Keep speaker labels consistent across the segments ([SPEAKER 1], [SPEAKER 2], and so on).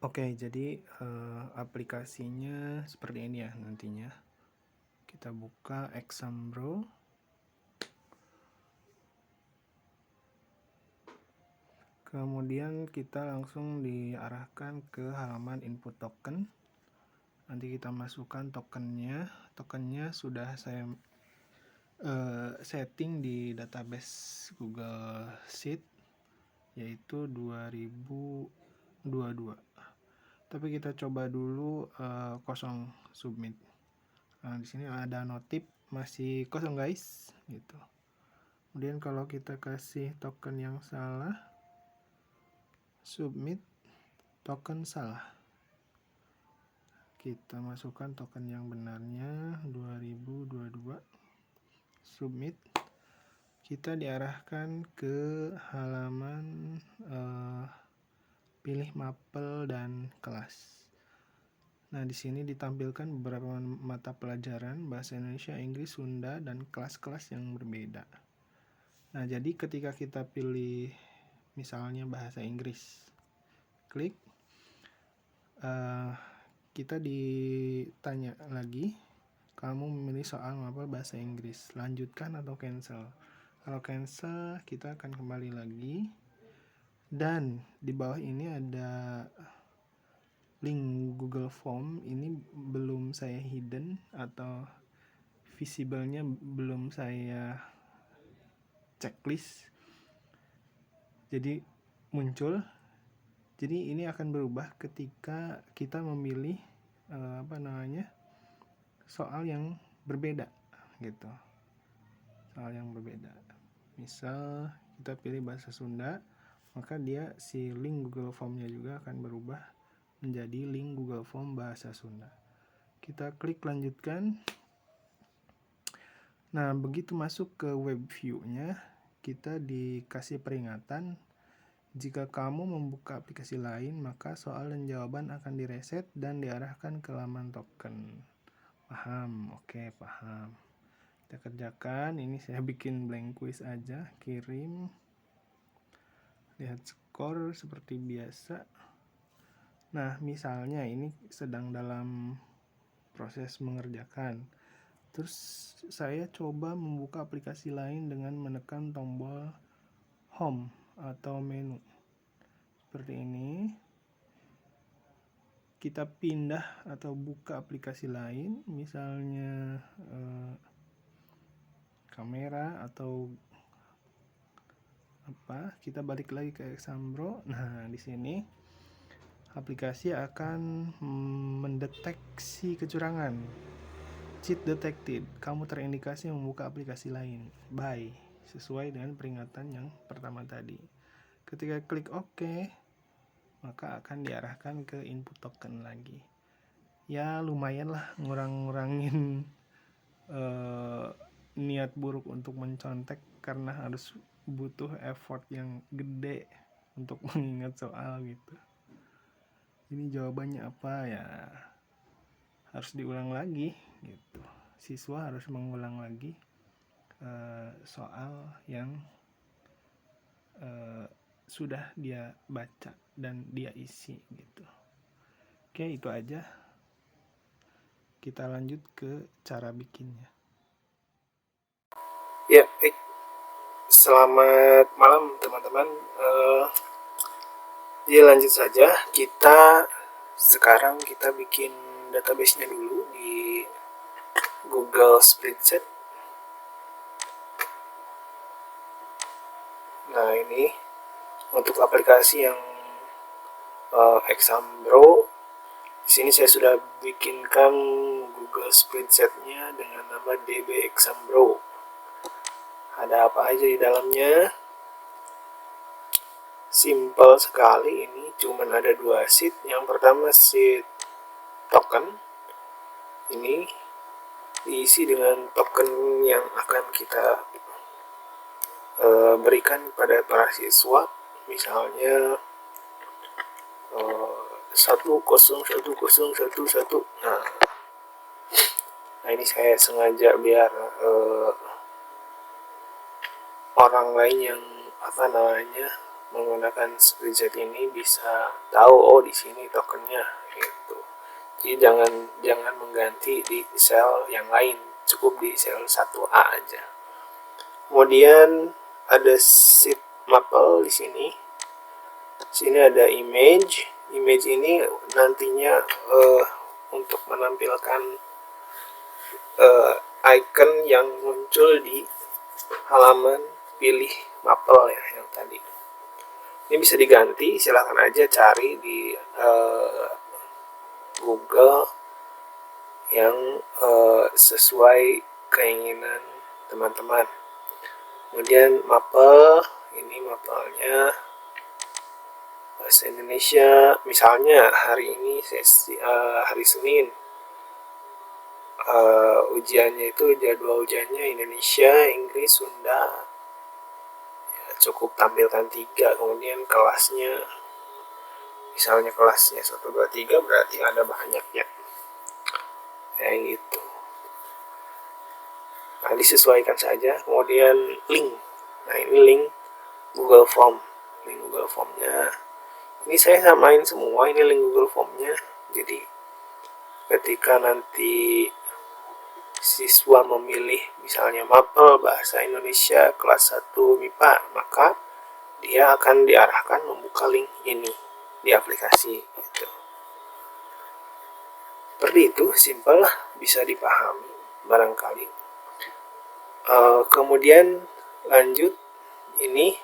[SPEAKER 1] Oke, jadi aplikasinya seperti ini ya nantinya. Kita buka Exambro. Kemudian kita langsung diarahkan ke halaman input token. Nanti kita masukkan tokennya. Tokennya sudah saya setting di database Google Sheet, yaitu 2022. Tapi kita coba dulu kosong submit. Nah, di sini ada notif masih kosong guys, gitu. Kemudian kalau kita kasih token yang salah, submit token salah. Kita masukkan token yang benarnya 2022, submit. Kita diarahkan ke halaman pilih mapel dan kelas. Nah, di sini ditampilkan beberapa mata pelajaran bahasa Indonesia, Inggris, Sunda, dan kelas-kelas yang berbeda. Nah, jadi ketika kita pilih misalnya bahasa Inggris, klik, kita ditanya lagi, kamu memilih soal mapel bahasa Inggris, lanjutkan atau cancel. Kalau cancel, kita akan kembali lagi, dan di bawah ini ada link Google Form. Ini belum saya hidden atau visible-nya belum saya checklist, jadi muncul. Jadi ini akan berubah ketika kita memilih soal yang berbeda gitu. Soal yang berbeda. Misal kita pilih bahasa Sunda, maka dia si link Google Form-nya juga akan berubah menjadi link Google Form bahasa Sunda. Kita klik lanjutkan. Nah, begitu masuk ke web view-nya, kita dikasih peringatan, jika kamu membuka aplikasi lain, maka soal dan jawaban akan direset dan diarahkan ke laman token. Paham? Oke, paham. Kita kerjakan. Ini saya bikin blank quiz aja, kirim. Lihat skor seperti biasa. Nah, misalnya ini sedang dalam proses mengerjakan. Terus saya coba membuka aplikasi lain dengan menekan tombol home atau menu. Seperti ini. Kita pindah atau buka aplikasi lain, misalnya kamera atau apa, kita balik lagi ke Exambro. Nah, di sini aplikasi akan mendeteksi kecurangan. Cheat detected. Kamu terindikasi membuka aplikasi lain. Bye. Sesuai dengan peringatan yang pertama tadi. Ketika klik OK, maka akan diarahkan ke input token lagi. Ya, lumayan lah ngurangin niat buruk untuk mencontek, karena harus butuh effort yang gede untuk mengingat soal gitu. Ini jawabannya apa ya? Harus diulang lagi gitu. Siswa harus mengulang lagi soal yang sudah dia baca dan dia isi gitu. Oke, itu aja. Kita lanjut ke cara bikinnya. Ya, selamat malam teman-teman. Jadi lanjut saja. Sekarang kita bikin database-nya dulu di Google Spreadsheet. Nah, ini untuk aplikasi yang Exambro. Di sini saya sudah bikinkan Google Spreadsheet-nya dengan nama DB Exambro. Ada apa aja di dalamnya? Simple sekali, ini cuman ada 2 sheet. Yang pertama sheet token. Ini diisi dengan token yang akan kita berikan kepada para siswa. Misalnya 1010111. Nah, ini saya sengaja biar orang lain yang menggunakan spreadsheet ini bisa tahu oh di sini tokennya gitu. Jadi jangan mengganti di sel yang lain, cukup di sel 1A aja. Kemudian ada sheet maple di sini. Sini ada image. Image ini nantinya untuk menampilkan icon yang muncul di halaman pilih maple ya yang tadi. Ini bisa diganti, silahkan aja cari di Google yang sesuai keinginan teman-teman. Kemudian maple, ini mapelnya bahasa Indonesia, misalnya hari ini hari Senin, ujiannya itu jadwal ujiannya Indonesia, Inggris, Sunda, ya, cukup tampilkan 3. Kemudian kelasnya, misalnya kelasnya 1, 2, 3 berarti ada banyaknya kayak gitu. Nah, disesuaikan saja. Kemudian link, nah ini link Google Form, link Google Formnya ini saya samain semua, ini link Google Formnya. Jadi ketika nanti siswa memilih misalnya mapel bahasa Indonesia kelas 1 MIPA, maka dia akan diarahkan membuka link ini di aplikasi gitu. Seperti itu, simpel lah, bisa dipahami barangkali. Kemudian lanjut ini,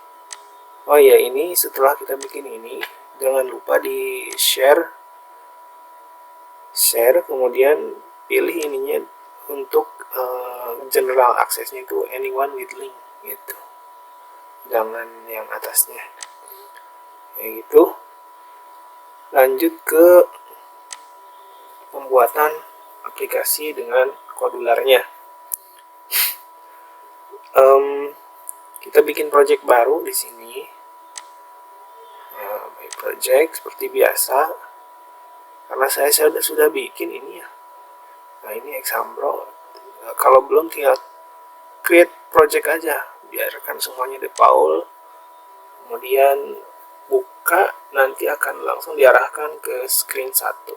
[SPEAKER 1] oh ya, ini setelah kita bikin ini jangan lupa di share, kemudian pilih ininya untuk general aksesnya itu anyone with link gitu, jangan yang atasnya kayak gitu. Lanjut ke pembuatan aplikasi dengan kodularnya. Kita bikin project baru di sini. My project seperti biasa. Karena saya sudah bikin ini ya. Nah ini Exambro. Kalau belum tinggal create project aja. Biarkan semuanya default. Kemudian buka, nanti akan langsung diarahkan ke screen 1.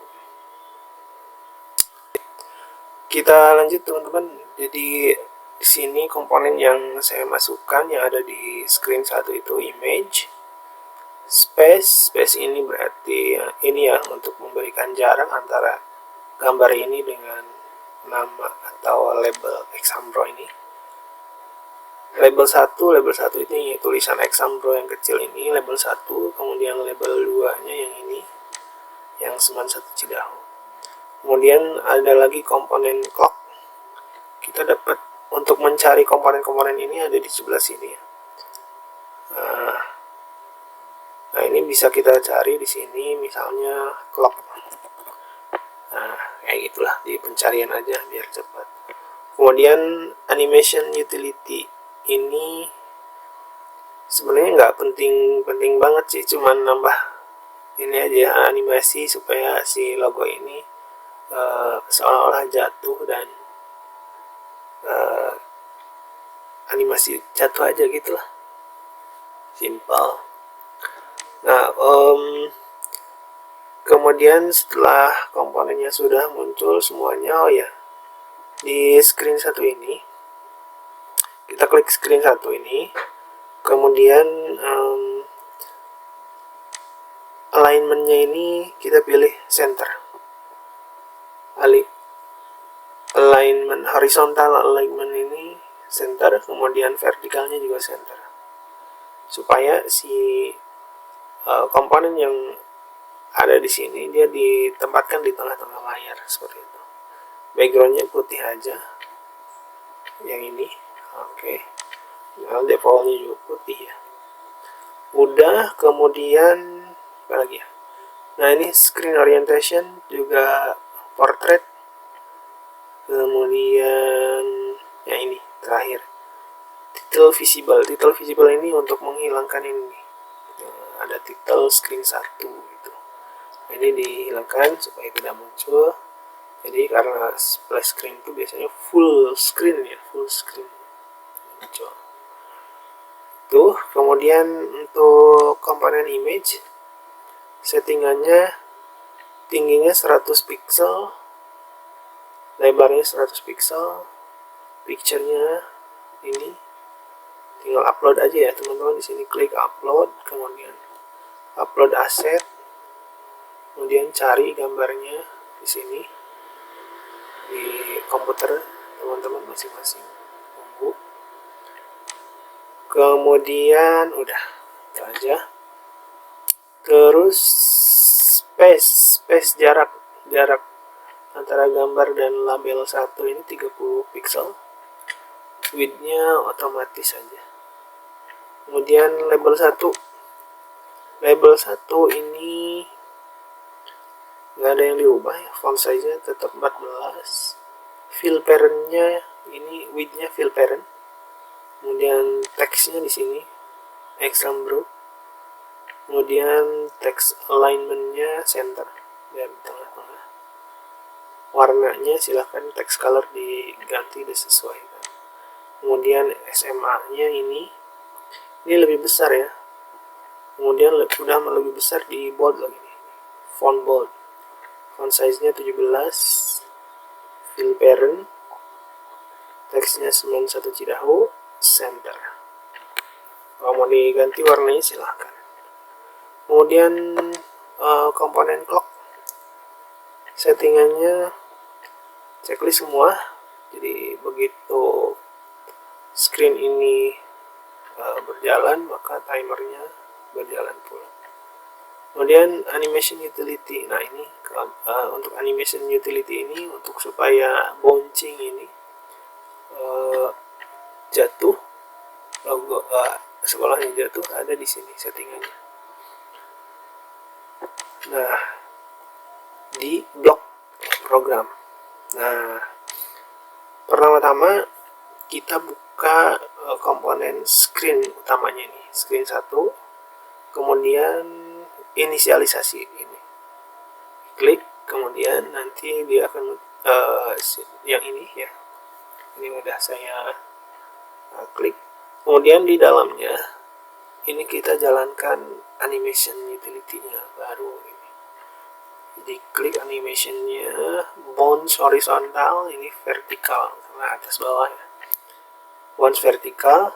[SPEAKER 1] Kita lanjut teman-teman. Jadi di sini komponen yang saya masukkan yang ada di screen 1 itu image, space ini berarti ini ya untuk memberikan jarak antara gambar ini dengan nama atau label Exambro ini. Label 1 ini tulisan Exambro yang kecil ini, label 1, kemudian label 2 nya yang ini, yang Seman 1 Cidahu. Kemudian ada lagi komponen clock. Kita dapat untuk mencari komponen-komponen ini ada di sebelah sini. Nah ini bisa kita cari di sini, misalnya clock. Nah kayak gitulah, di pencarian aja biar cepat. Kemudian animation utility ini sebenarnya nggak penting banget sih, cuman nambah ini aja animasi supaya si logo ini seolah-olah jatuh dan animasi jatuh aja gitu lah, simple. Nah kemudian setelah komponennya sudah muncul semuanya, oh ya, di screen 1 ini kita klik screen 1 ini, kemudian alignmentnya ini kita pilih center, alignment horizontal alignment ini center, kemudian vertikalnya juga center, supaya si komponen yang ada di sini dia ditempatkan di tengah-tengah layar seperti itu. Backgroundnya putih aja yang ini, oke. Nah, defaultnya juga putih ya. Udah, kemudian apa lagi ya? Nah ini screen orientation juga portrait. Kemudian ya ini terakhir title visible ini untuk menghilangkan ini. Nah, ada title screen 1 gitu. Ini dihilangkan supaya tidak muncul. Jadi karena splash screen itu biasanya full screen ya, full screen muncul. Tuh, kemudian untuk komponen image, settingannya tingginya 100 pixel, lebarnya 100 pixel, picture-nya ini tinggal upload aja ya teman-teman. Di sini klik upload, kemudian upload asset, kemudian cari gambarnya di sini di komputer teman-teman masing-masing. Tunggu. Kemudian udah itu aja. Terus space jarak antara gambar dan label 1 ini 30 pixel. Width-nya otomatis saja. Kemudian label 1 ini nggak ada yang diubah ya, font size-nya tetap 14. Fill parent-nya ini width-nya fill parent. Kemudian teksnya di sini Exambro. Kemudian text alignment-nya center dan tengah-tengah. Warnanya silahkan text color diganti disesuaikan. Kemudian SMA-nya ini lebih besar ya. Kemudian udah lebih besar di bold lagi nih. Font bold. Font size-nya 17. Fill parent. Teksnya 91 Cidahu. Center. Kalau mau diganti warnanya silahkan. Kemudian komponen clock. Settingannya checklist semua. Jadi begitu screen ini berjalan, maka timernya berjalan pula. Kemudian animation utility. Nah ini untuk animation utility ini untuk supaya bouncing ini jatuh, logo sekolahnya jatuh, ada di sini settingannya. Nah di blok program. Nah pertama-tama kita buka komponen screen utamanya ini, screen 1, kemudian inisialisasi ini, klik, kemudian nanti dia akan yang ini ya, ini udah saya klik. Kemudian di dalamnya ini kita jalankan animation utility-nya baru ini. Jadi klik animation-nya, bounce horizontal, ini vertikal karena atas bawah ya. Bounce vertikal.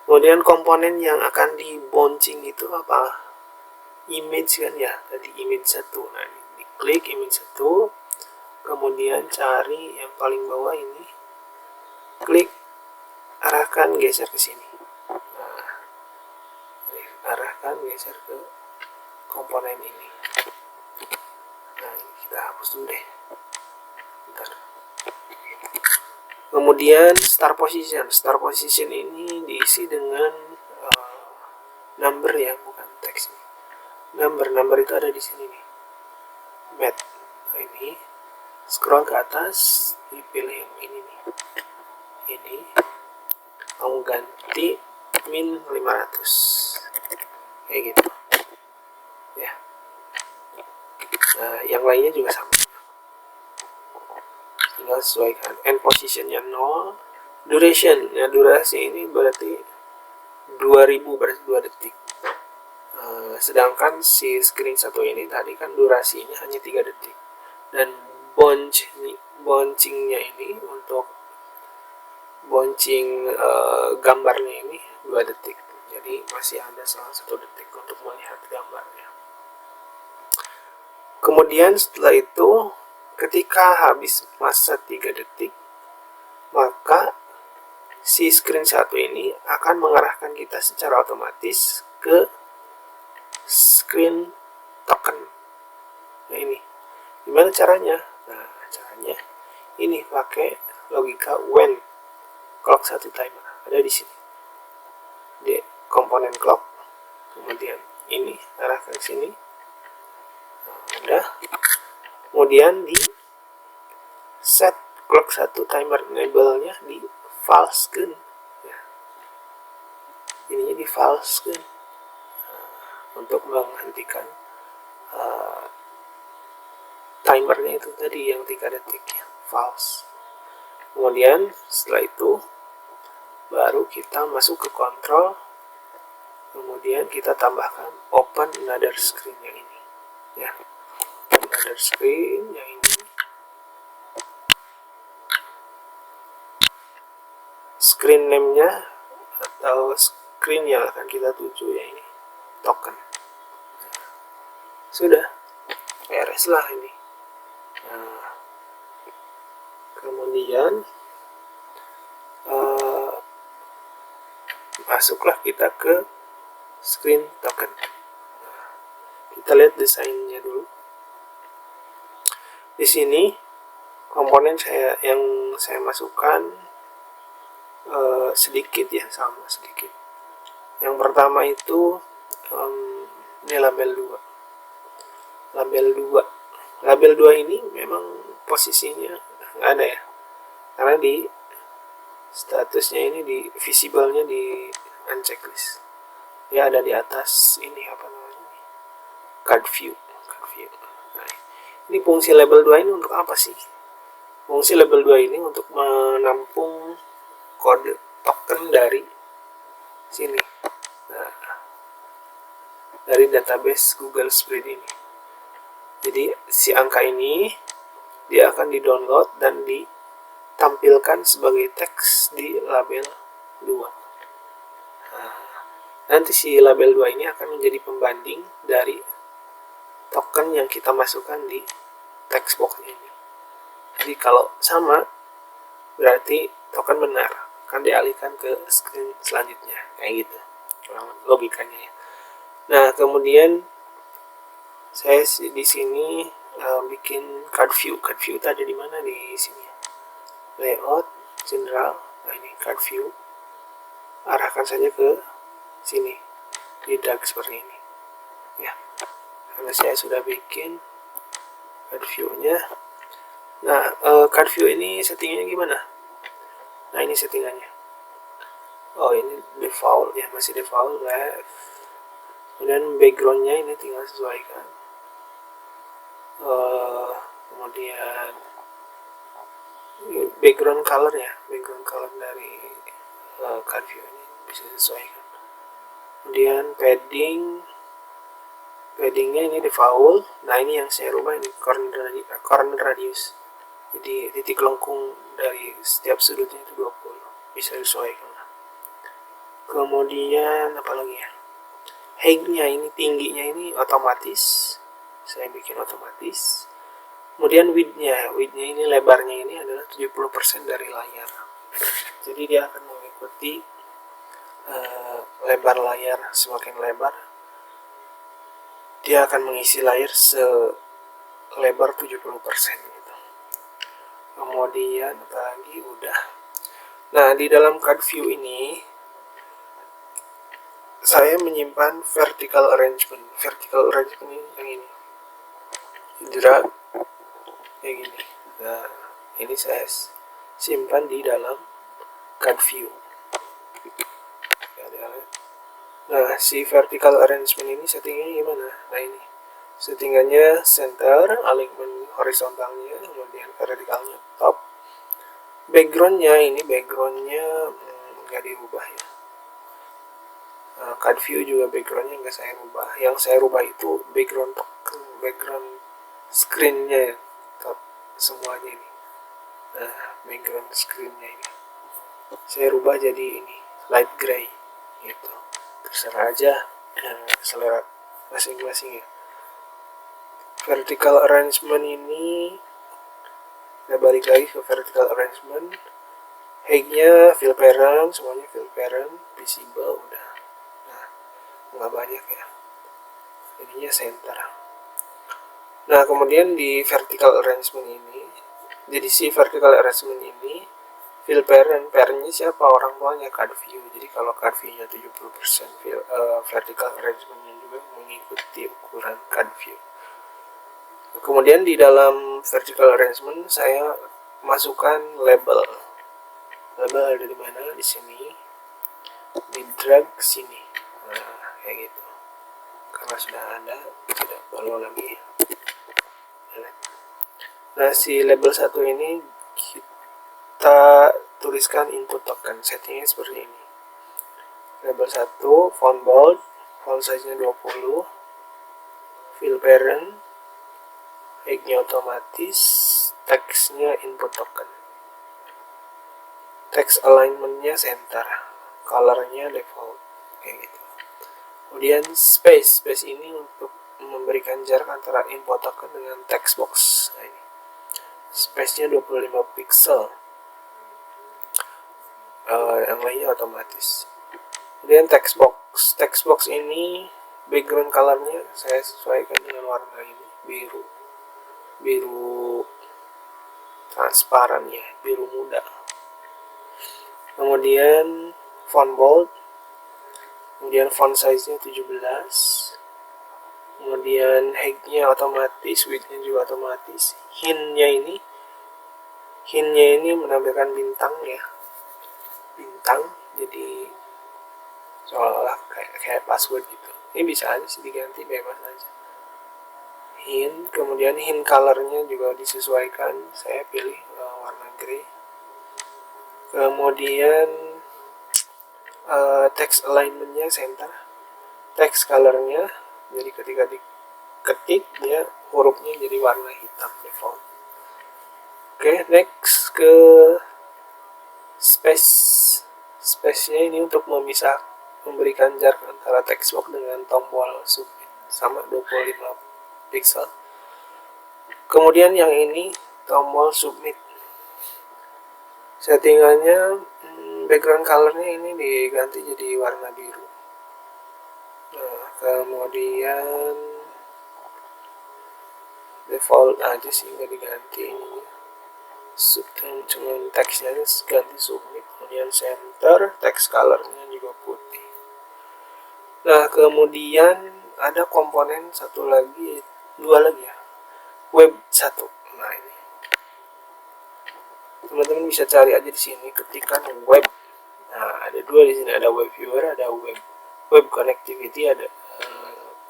[SPEAKER 1] Kemudian komponen yang akan di bouncing itu apa? Image kan ya, tadi image 1. Nah, ini diklik image 1, kemudian cari yang paling bawah ini, klik, arahkan geser ke sini. Nah, arahkan geser ke komponen ini. Nah, ini kita hapus dulu deh. Bentar. Kemudian start position ini diisi dengan number ya, bukan teks. Number itu ada di sini nih. Mat. Nah, ini scroll ke atas, dipilih yang ini nih. Ini mau ganti min 500. Kayak gitu. Ya. Nah, yang lainnya juga sama. Tinggal sesuaikan. End positionnya 0. Duration, ya durasi ini berarti 2000, berarti 2 detik. Sedangkan si screen 1 ini tadi kan durasinya hanya 3 detik. Dan bouncingnya ini untuk bouncing gambarnya ini 2 detik. Jadi masih ada salah 1 detik untuk melihat gambarnya. Kemudian setelah itu ketika habis masa 3 detik, maka si screen 1 ini akan mengarahkan kita secara otomatis ke screen token. Nah ini gimana caranya? Nah caranya ini pakai logika when clock 1 timer, ada di sini di komponen clock. Kemudian ini arahkan ke sini. Nah, udah. Kemudian di set clock 1 timer enable-nya di falsekan ya. Ininya di falsekan untuk menghentikan timernya itu tadi yang 3 detik ya, false. Kemudian setelah itu baru kita masuk ke kontrol, kemudian kita tambahkan open another screen yang ini ya, another screen yang ini, screen name-nya atau screen yang akan kita tuju ya ini token. Sudah beres lah ini. Nah, kemudian masuklah kita ke screen token. Nah, kita lihat desainnya dulu. Di sini komponen yang saya masukkan sedikit ya, sama sedikit. Yang pertama itu ini label 2. Label 2 ini memang posisinya nggak ada ya, karena di statusnya ini di visible-nya di unchecklist. Dia ada di atas ini apa namanya? Card view. Nah, ini fungsi label 2 ini untuk apa sih? Fungsi label 2 ini untuk menampung kode token dari sini. Nah, dari database Google Spread ini. Jadi si angka ini dia akan di-download dan ditampilkan sebagai teks di label 2. Nah, nanti si label 2 ini akan menjadi pembanding dari token yang kita masukkan di text box ini. Jadi kalau sama, berarti token benar, akan dialihkan ke screen selanjutnya, kayak gitu logikanya ya. Nah, kemudian saya di sini bikin card view. Card view itu ada di mana? Di sini. Layout, general. Nah, ini card view. Arahkan saja ke sini. Di drag seperti ini. Ya. Karena saya sudah bikin card view-nya. Nah, card view ini settingnya gimana? Nah, ini settingannya. Oh, ini default ya, masih default left. Kemudian backgroundnya ini tinggal sesuaikan. Kemudian background color ya, background color dari card view ini bisa sesuaikan. Kemudian paddingnya ini default. Nah, ini yang saya rubah ini corner radius. Jadi titik lengkung dari setiap sudutnya itu 20, bisa disesuaikan. Kemudian apa lagi ya? Height-nya ini, tingginya ini otomatis. Saya bikin otomatis. Kemudian width-nya ini lebarnya ini adalah 70% dari layar. Jadi dia akan mengikuti lebar layar. Semakin lebar, dia akan mengisi layar selebar 70% gitu. Kemudian lagi udah. Nah, di dalam card view ini saya menyimpan vertical arrangement. Vertical arrangement ini yang ini. Drag kayak gini. Nah, ini saya simpan di dalam card view. Nah, si vertical arrangement ini settingannya gimana? Nah, ini settingannya center, alignment horizontalnya, kemudian vertikalnya top. Backgroundnya ini nggak diubah ya. Nah, card view juga backgroundnya nggak saya rubah. Yang saya rubah itu background token, background screennya, top semuanya ini. Nah, background screennya ini saya rubah jadi ini light gray gitu. Terserah aja selera masing-masing ya. Vertical arrangement ini kita balik lagi ke vertical arrangement. Height-nya fill parent, semuanya fill parent, visible udah. Nah, nggak banyak ya. Jadinya center. Nah, kemudian di vertical arrangement ini, jadi si vertical arrangement ini fill parentnya siapa? Orang tuanya card view. Jadi kalau card view-nya 70%, vertical arrangement-nya juga mengikuti ukuran card view. Kemudian di dalam vertical arrangement saya masukkan label. Label ada di mana? Di sini. Di drag sini. Nah, kayak gitu. Karena sudah ada, tidak perlu lagi. Nah, si label 1 ini kita tuliskan input token. Settingnya seperti ini. Label 1, font bold, font size-nya 20, fill parent, height-nya otomatis, text-nya input token. Text alignment-nya center, color-nya default, kayak gitu. Kemudian space ini untuk memberikan jarak antara input token dengan text box. Nah, ini space-nya 25 pixel. Yang lainnya otomatis. Kemudian text box ini background colornya saya sesuaikan dengan warna ini, biru transparan ya, biru muda. Kemudian font bold, kemudian font size-nya 17, kemudian height-nya otomatis, width-nya juga otomatis. Hint-nya ini menampilkan bintang ya, bintang, jadi seolah-olah kayak password gitu. Ini bisa aja sih diganti, bebas aja. Hint, kemudian hint colornya juga disesuaikan, saya pilih warna grey. Kemudian text alignment-nya center, text color-nya, jadi ketika diketik dia hurufnya jadi warna hitam default. Oke, next ke space-nya ini untuk memberikan jarak antara text box dengan tombol submit, sama 25 pixel. Kemudian yang ini tombol submit, settingannya background colornya ini diganti jadi warna biru. Nah, kemudian default aja sih, nggak diganti ininya. Cuman teksnya ganti submit. Kemudian center, text colornya juga putih. Nah, kemudian ada komponen dua lagi ya, web 1. Nah, ini teman-teman bisa cari aja di sini, ketikkan web. Nah, ada dua di sini, ada web viewer, ada web connectivity, ada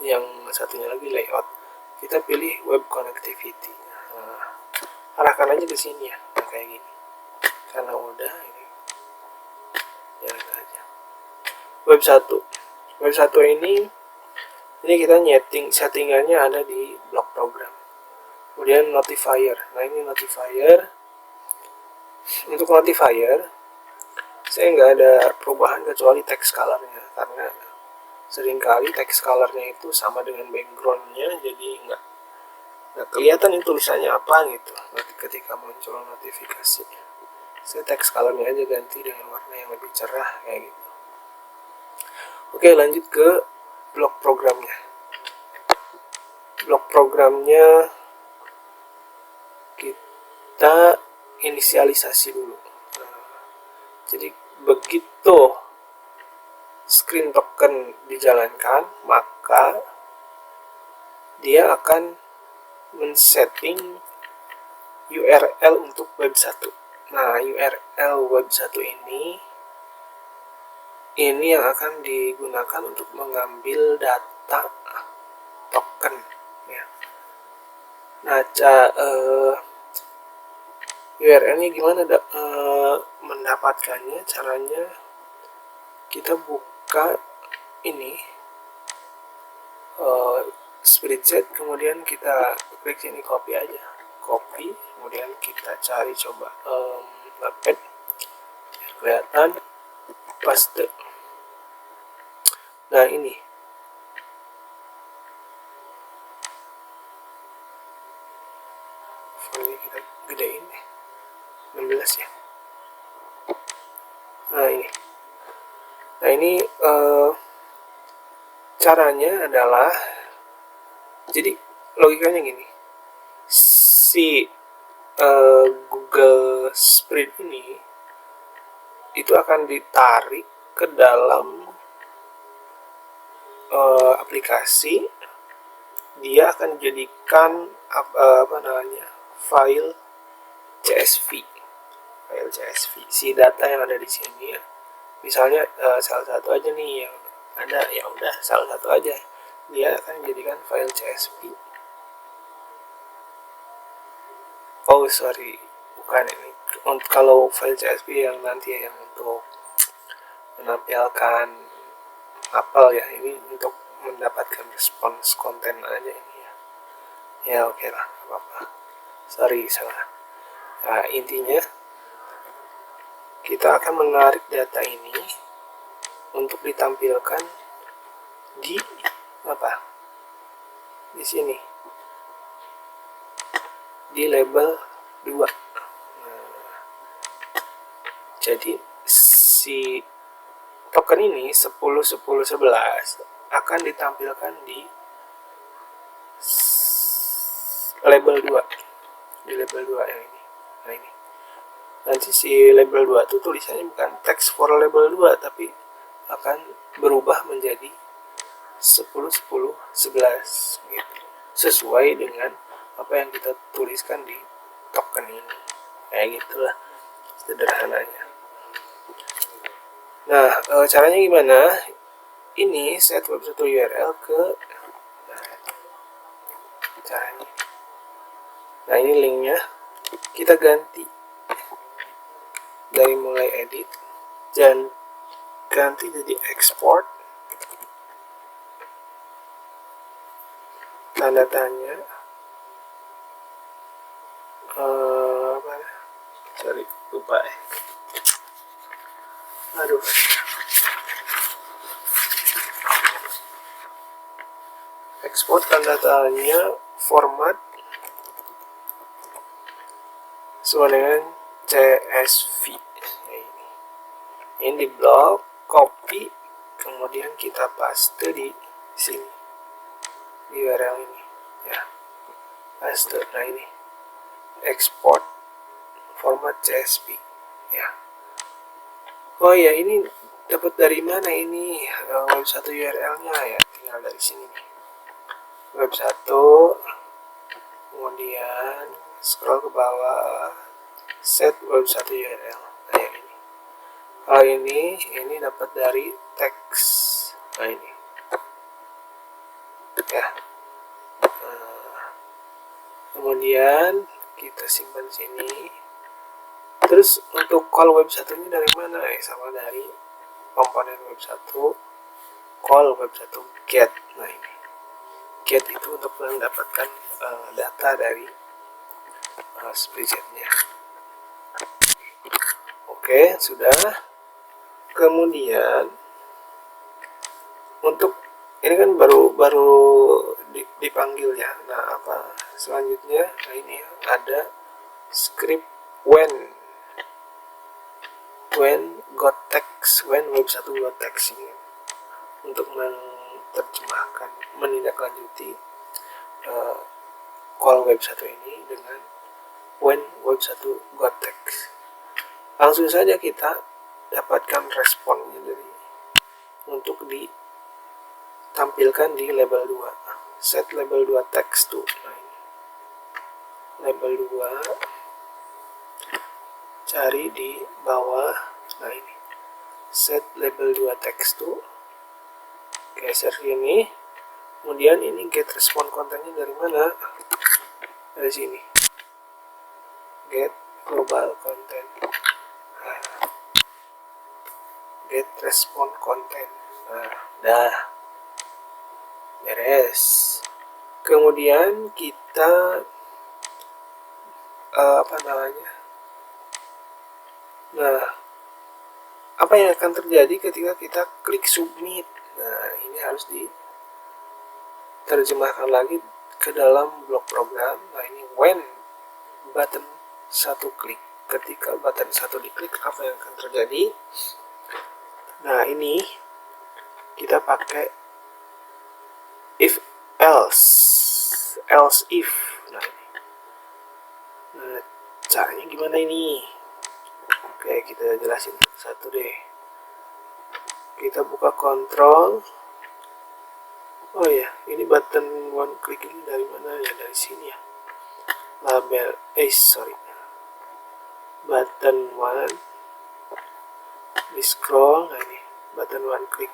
[SPEAKER 1] yang satunya lagi layout. Kita pilih web connectivity. Nah, arahkan aja ke sini ya, nah, kayak gini. Karena udah ini, jalan aja. Web 1 ini kita settingannya ada di block program. Kemudian notifier. Nah, ini notifier. Untuk notifier saya nggak ada perubahan kecuali text colornya, karena seringkali text colornya itu sama dengan backgroundnya, jadi nggak kelihatan ini tulisannya apa gitu ketika muncul notifikasi. Saya text colornya aja ganti dengan warna yang lebih cerah kayak gitu. Oke, lanjut ke block programnya. Block programnya kita inisialisasi dulu. Jadi begitu screen token dijalankan, maka dia akan men-setting URL untuk web 1. Nah, URL web 1 ini yang akan digunakan untuk mengambil data token ya. Nah, URL-nya gimana mendapatkannya? Caranya kita buka ini spreadsheet, kemudian kita klik sini, copy aja, kemudian kita cari coba notepad biar kelihatan, paste. Nah, ini fontnya kita gedein deh, 16 ya. Nah ini caranya adalah, jadi logikanya gini, si Google Spread ini itu akan ditarik ke dalam aplikasi. Dia akan jadikan file CSV. Si data yang ada di sini ya. Misalnya salah satu aja nih yang ada, ya udah salah satu aja. Dia akan jadikan file CSV. Oh sorry, bukan ini. kalau file CSV yang nanti yang untuk menampilkan apel ya, ini untuk mendapatkan respons konten aja ini ya. Ya oke lah, apa-apa. Sorry salah. Nah, intinya kita akan menarik data ini untuk ditampilkan di apa? Di sini. Di label 2. Jadi si token ini 10 10 11 akan ditampilkan di label 2. Di label 2 yang ini. Nah ini. Nanti si label 2 itu tulisannya bukan text for label 2 tapi akan berubah menjadi 10 10 11 gitu. Sesuai dengan apa yang kita tuliskan di token ini. Kayak gitulah sederhananya. Nah, caranya gimana? Ini set web1 URL ke caranya. Nah, ini linknya. Kita ganti dari mulai edit dan ganti jadi export tanda tanya sorry lupa aduh export tanda tanya format sesuai dengan CSV. Ini di blok, copy, kemudian kita paste di sini di URL ini ya, paste. Nah ini export format CSV ya. Oh ya, ini dapat dari mana ini web1 URL-nya ya, tinggal dari sini nih, web1, kemudian scroll ke bawah, set web1 URL. Nah yang ini. Kalau ini dapat dari teks. Nah ini ya. Kemudian kita simpan sini. Terus untuk call web1 ini dari mana? Sama dari komponen web1, call web1 get. Nah ini get itu untuk mendapatkan data dari spreadsheet-nya. Oke, sudah. Kemudian untuk ini kan baru dipanggil ya. Nah, apa selanjutnya? Nah, ini ada script when got text, when web1 got text ini untuk menerjemahkan, menindaklanjuti call web1 ini dengan when web1 got text. Langsung saja kita dapatkan responnya dari untuk ditampilkan di label 2. Set label 2 text to. Nah, ini. Label 2 cari di bawah. Nah ini. Set label 2 text to. Geser ini. Kemudian ini get respond kontennya dari mana? Dari sini. Get global content. Get respond content. Nah, dah beres. Kemudian kita apa namanya? Nah, apa yang akan terjadi ketika kita klik submit? Nah, ini harus diterjemahkan lagi ke dalam blok program. Nah, ini when button satu klik. Ketika button satu diklik, apa yang akan terjadi? Nah, ini kita pakai if else if. Nah, ini. Nah, caranya gimana ini? Oke, kita jelasin satu deh. Kita buka kontrol. Oh ya, ini button one click ini dari mana ya? Dari sini ya. Label, button one. Di scroll, nah ini button one click.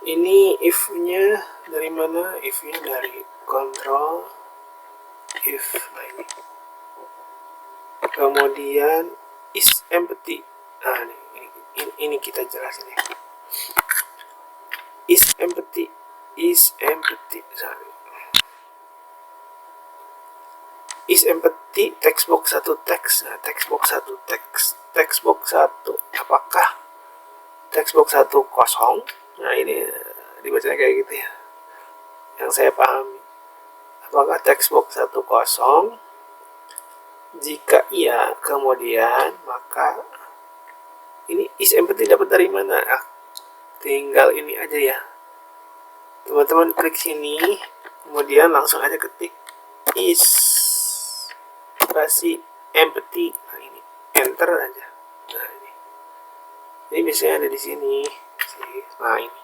[SPEAKER 1] Ini if-nya dari mana? If-nya dari control if. Nah ini
[SPEAKER 2] Kemudian is empty. Nah, ini kita jelasin ya. Is empty. Sorry. Is empty, textbox 1 teks. Nah, textbox 1 teks. Textbox 1 apakah textbox 1 kosong? Nah, ini dibacanya kayak gitu ya. Yang saya pahami. Apakah textbox 1 kosong? Jika iya, kemudian maka ini is empty dapat dari mana? Tinggal ini aja ya. Teman-teman klik sini, kemudian langsung aja ketik is spasi empty. Nah, ini enter aja. Nah, ini biasanya ada di sini. Nah, ini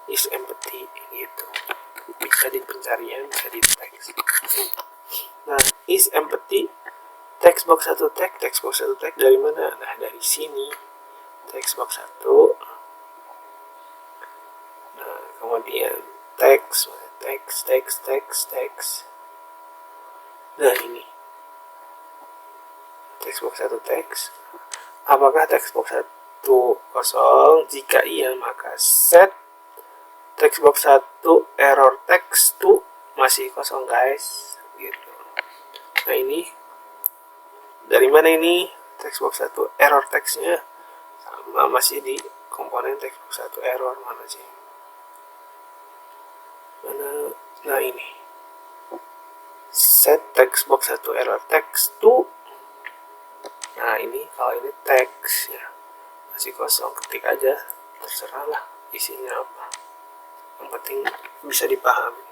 [SPEAKER 2] is empty gitu. Bisa di pencarian, bisa di teks. Nah, is empty, textbox 1 tag, textbox 1 tag dari mana? Nah, dari sini. Textbox 1. Nah, kemudian teks. Nah, ini textbox 1 teks. Apakah textbox 1 kosong? Jika iya, maka set textbox 1 error text to masih kosong, guys. Gitu. Nah, ini dari mana ini? Textbox 1 error textnya sama, masih di komponen textbox 1 error. Mana sih? Mana? Nah, ini set textbox 1 error text to. Nah, ini kalau ini teks ya masih kosong, ketik aja, terserah lah isinya apa, yang penting bisa dipahami.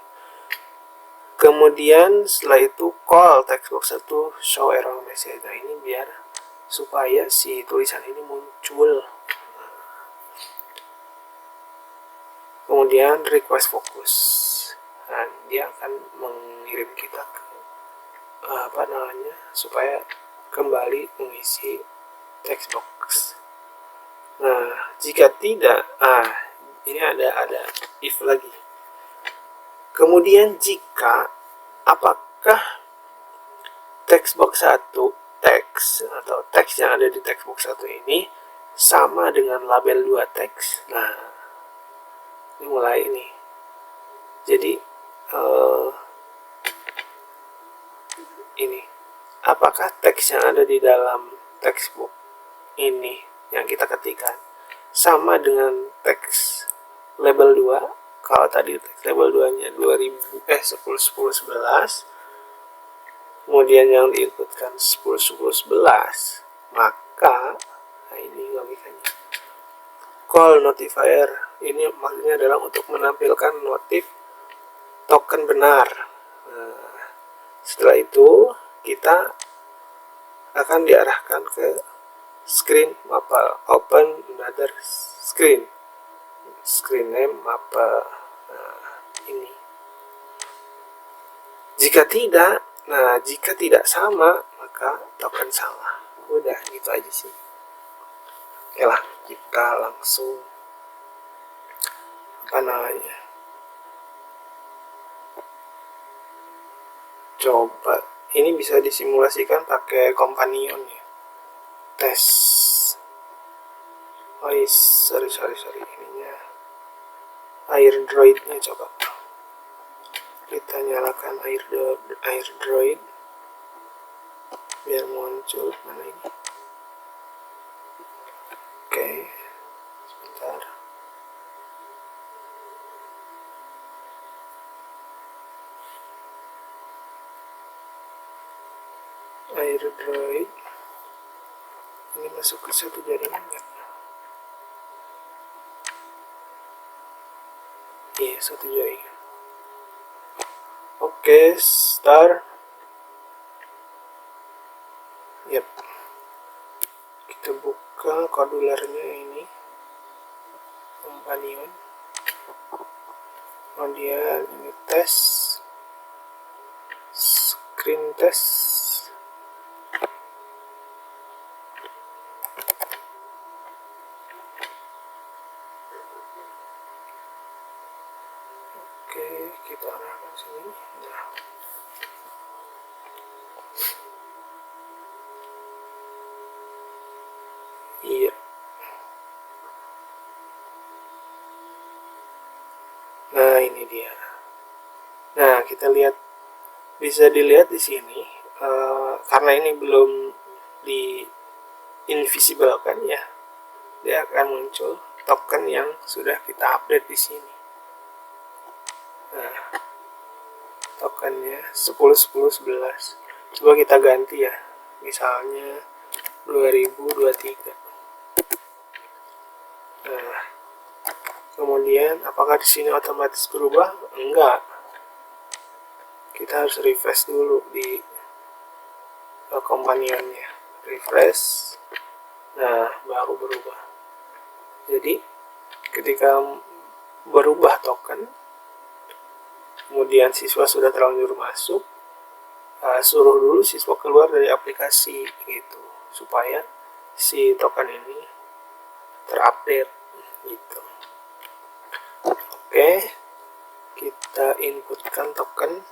[SPEAKER 2] Kemudian setelah itu call textbox 1 show error message. Nah, ini biar supaya si tulisan ini muncul. Kemudian request focus. Nah, dia akan mengirim kita ke supaya kembali mengisi text box. Nah, jika tidak, ini ada if lagi. Kemudian jika apakah textbox 1 teks atau teks yang ada di textbox 1 ini sama dengan label 2 teks. Nah, ini mulai ini. Jadi ini apakah teks yang ada di dalam textbook ini yang kita ketikkan sama dengan teks label 2. Kalau tadi teks label 2 nya 10, 11, kemudian yang diinputkan 10, 11, maka nah, ini logikanya call notifier ini maksudnya adalah untuk menampilkan notif token benar. Nah, setelah itu kita akan diarahkan ke screen mapper, open another screen name mapper. Nah, ini jika tidak sama maka token salah. Udah gitu aja sih. Oke lah, kita langsung coba. Ini bisa disimulasikan pakai companion ya. Tes. Sorry ininya. Air droidnya coba. Kita nyalakan air droid biar muncul. Mana ini? Oke. Sebentar. Air droid ini masuk ke satu jaringan enggak? Iya, satu jaringan. Oke, start. Yap. Kita buka kodularnya ini. Companion. Kemudian ini tes. Screen test. Oke, kita arahkan sini. Nah. Nah, kita lihat, bisa dilihat di sini, karena ini belum di invisible kan ya, dia akan muncul token yang sudah kita update di sini. Nah, tokennya 10 10 11. Coba kita ganti ya, misalnya 2023. Nah, kemudian apakah di sini otomatis berubah? Enggak. Kita harus refresh dulu di kompanionnya. Refresh. Nah, baru berubah. Jadi, ketika berubah token, kemudian siswa sudah terlanjur masuk, suruh dulu siswa keluar dari aplikasi gitu, supaya si token ini terupdate gitu. Oke, kita inputkan token.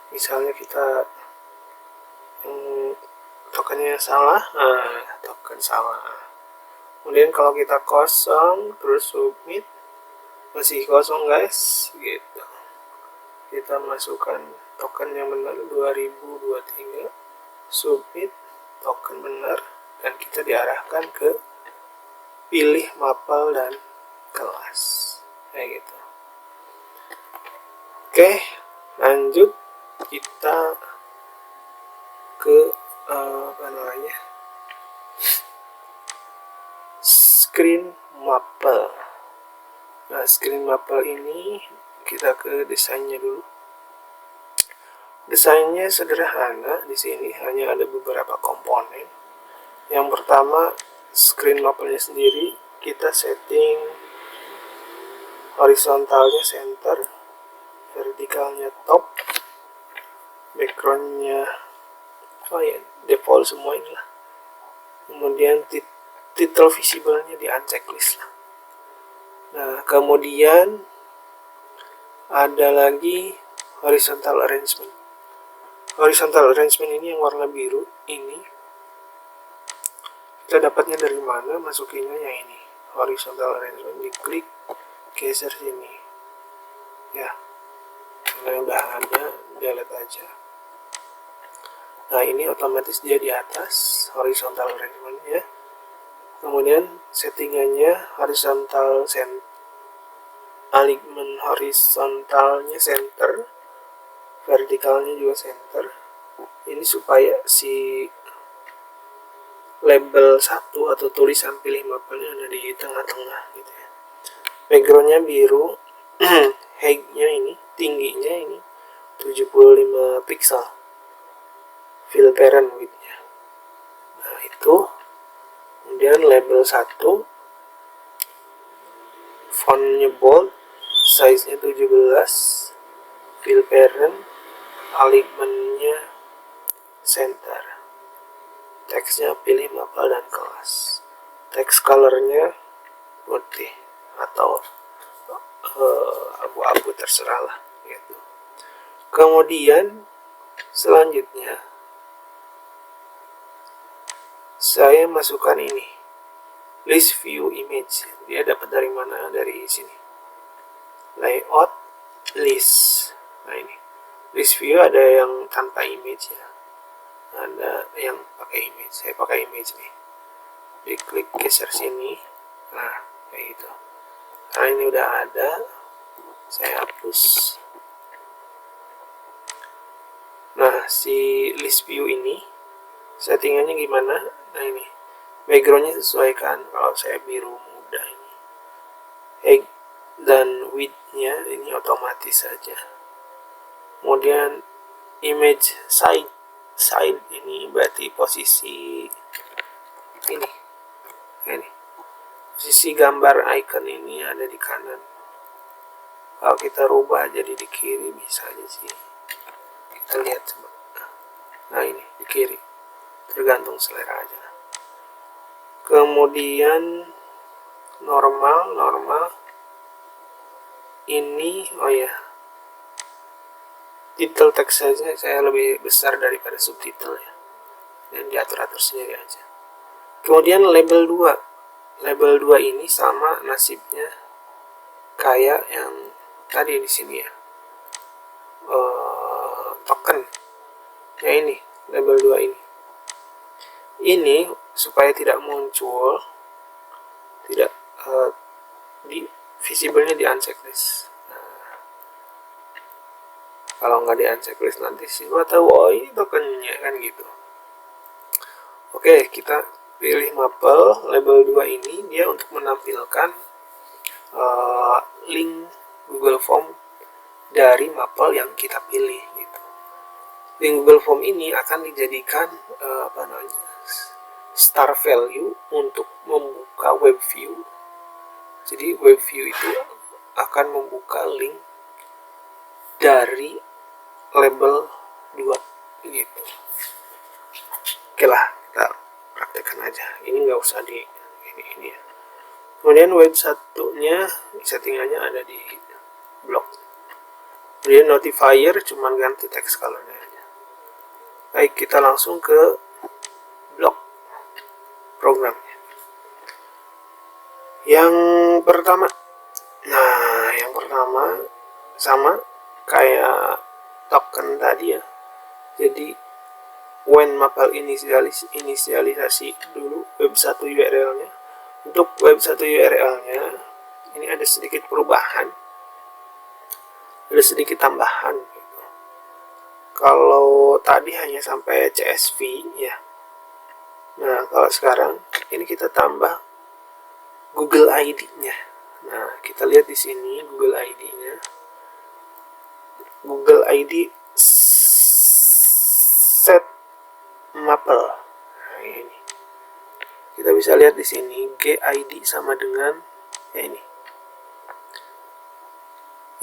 [SPEAKER 2] Misalnya kita tokennya salah, token salah. Kemudian kalau kita kosong, terus submit, masih kosong guys, gitu. Kita masukkan token yang benar 2023, submit, token benar, dan kita diarahkan ke pilih mapel dan kelas, kayak gitu. Oke, lanjut kita ke screen mapel. Nah, screen mapel ini kita ke desainnya dulu. Desainnya sederhana, di sini hanya ada beberapa komponen. Yang pertama, screen mapelnya sendiri kita setting horizontalnya center, vertikalnya top, backgroundnya default semua inilah. Kemudian title visible-nya di unchecklist lah. Nah, kemudian ada lagi horizontal arrangement. Horizontal arrangement ini yang warna biru ini, kita dapatnya dari mana? Masukinnya yang ini, horizontal arrangement, diklik, geser sini ya, karena udah ada, delete aja. Nah, ini otomatis dia di atas horizontal arrangement ya. Kemudian settingannya horizontal alignment horizontalnya center, vertikalnya juga center. Ini supaya si label 1 atau tulisan pilih mapelnya ada di tengah-tengah gitu ya. Backgroundnya biru, height-nya ini, tingginya ini 75 pixel, fill parent width-nya. Nah, itu. Kemudian label 1, fontnya bold, size-nya 17, fill parent, alignment-nya center. Teksnya pilih mapel dan kelas. Text color-nya putih atau abu-abu, terserah lah gitu. Kemudian selanjutnya saya masukkan ini, list view image. Dia dapat dari mana? Dari sini, layout list. Nah, ini list view ada yang tanpa image ya, ada yang pakai image. Saya pakai image nih, diklik geser sini. Nah, kayak gitu. Nah, ini udah ada, saya hapus. Nah, si list view ini settingannya gimana? Nah, ini backgroundnya sesuaikan. Kalau saya biru muda ini, height dan width-nya ini otomatis saja. Kemudian image side ini berarti posisi ini posisi gambar icon ini ada di kanan. Kalau kita rubah jadi di kiri bisa aja sih. Kita lihat coba. Nah, ini di kiri, tergantung selera aja. Kemudian normal ini, oh ya, title text saja saya lebih besar daripada subtitle ya, dan diatur-atur sendiri aja. Kemudian label 2 ini sama nasibnya kayak yang tadi di sini ya, token ya, ini label 2 ini supaya tidak muncul, tidak di visible-nya di unchecklist. Nah, kalau nggak di unchecklist nanti siswa tahu oh ini tokennya kan gitu. Oke, kita pilih mapel label 2 ini, dia untuk menampilkan link Google Form dari mapel yang kita pilih gitu. Link Google Form ini akan dijadikan star value untuk membuka web view. Jadi web view itu akan membuka link dari label 2 gitu. Oke lah, kita praktekkan aja. Ini nggak usah di ini ya. Kemudian web satunya settingannya ada di blok. Kemudian notifier cuman ganti text colornya aja. Baik, kita langsung ke blok programnya. Yang pertama, nah yang pertama sama kayak token tadi ya. Jadi when mapel inisialisasi dulu web 1 URL-nya. Untuk web 1 URL-nya ini ada sedikit perubahan, ada sedikit tambahan gitu. Kalau tadi hanya sampai CSV ya, nah kalau sekarang ini kita tambah Google ID-nya. Nah, kita lihat di sini Google ID-nya. Google ID set mapel. Nah, ini. Kita bisa lihat di sini GID sama dengan ya ini.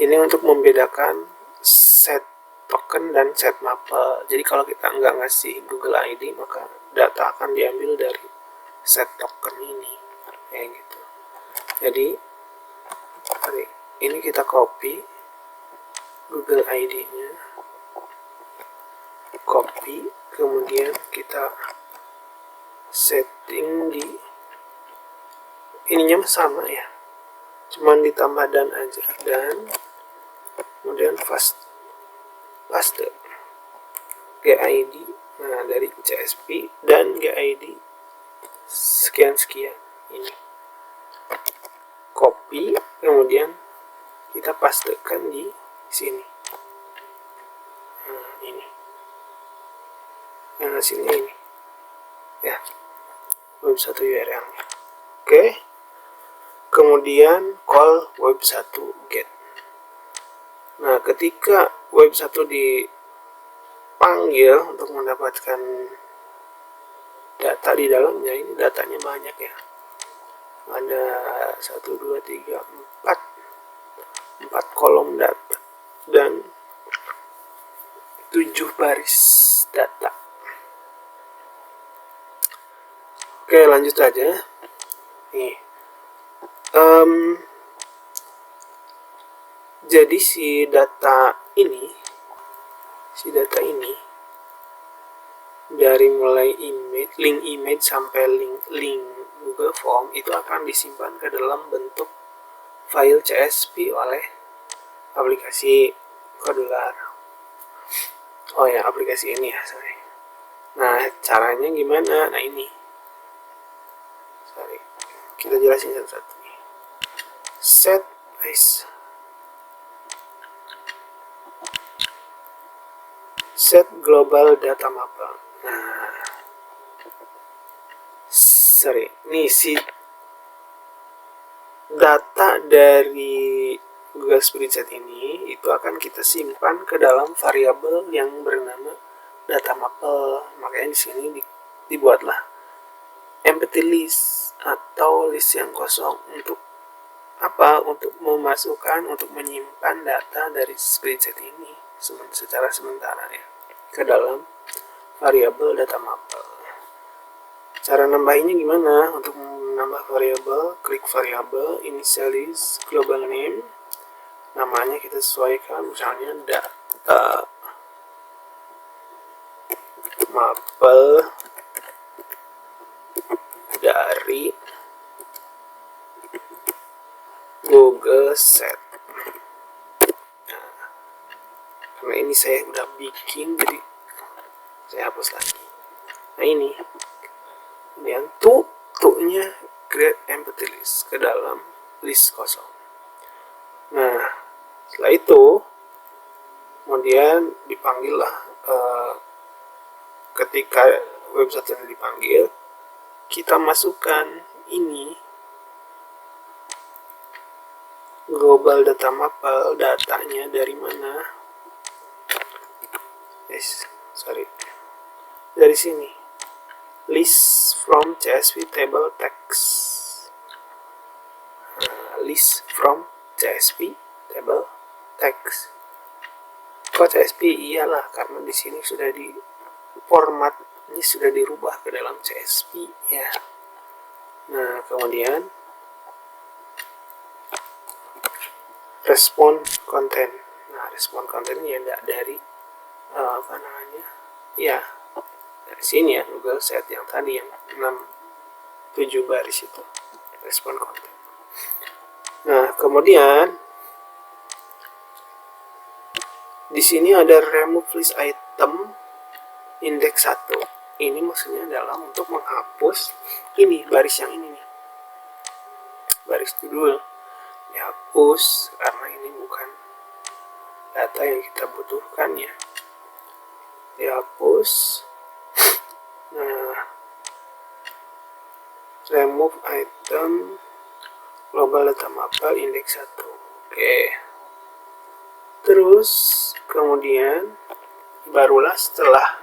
[SPEAKER 2] Ini untuk membedakan set token dan set mapel. Jadi kalau kita nggak ngasih Google ID, maka data akan diambil dari set token ini. Kayak gitu. Jadi ini kita copy Google ID-nya, copy, kemudian kita setting di ininya sama ya, cuman ditambah dan aja, dan kemudian paste GID, nah dari CSV dan GID sekian ini copy, kemudian kita pastekan di sini. Nah, ini yang hasilnya ini ya, web 1 URL-nya. Oke, kemudian call web 1 get. Nah, ketika web 1 dipanggil untuk mendapatkan data di dalamnya, ini datanya banyak ya, ada 1, 2, 3, 4 kolom data dan 7 baris data. Oke, lanjut aja. Nih, jadi si data ini dari mulai link image sampai link Google Form itu akan disimpan ke dalam bentuk file CSV oleh aplikasi Kodular. Oh ya, aplikasi ini ya, sorry. Nah, caranya gimana? Nah, ini. Sorry. Kita jelasin satu-satu nih. Set global data mapper. Nah, sorry. Nih si data dari Google Spreadsheet ini itu akan kita simpan ke dalam variabel yang bernama data mapel. Makanya di sini dibuatlah empty list atau list yang kosong. Untuk apa? Untuk memasukkan, untuk menyimpan data dari spreadsheet ini secara sementara ya ke dalam variabel data mapel. Cara nambahinnya gimana? Untuk menambah variabel, klik variabel, initialize global name, namanya kita sesuaikan, misalnya data mapel dari Google Set. karena ini saya udah bikin, jadi saya hapus lagi. Nah ini yang nya create empty list ke dalam list kosong. Nah setelah itu kemudian dipanggillah ketika website yang dipanggil, kita masukkan ini global data mapel, datanya dari mana? Dari sini, list from CSV table text. List from CSV table text. Kok CSV? Iyalah, karena di sini sudah di formatnya sudah dirubah ke dalam CSV ya. Nah kemudian respon konten. Nah respon kontennya enggak dari apa namanya ya, dari sini ya, Google Set yang tadi yang 6-7 baris itu respon konten. Nah kemudian di sini ada remove list item index 1. Ini maksudnya adalah untuk menghapus ini baris yang ini nih, baris judul dihapus karena ini bukan data yang kita butuhkan ya, dihapus. Nah remove item global data mapel index 1. Oke, terus kemudian barulah setelah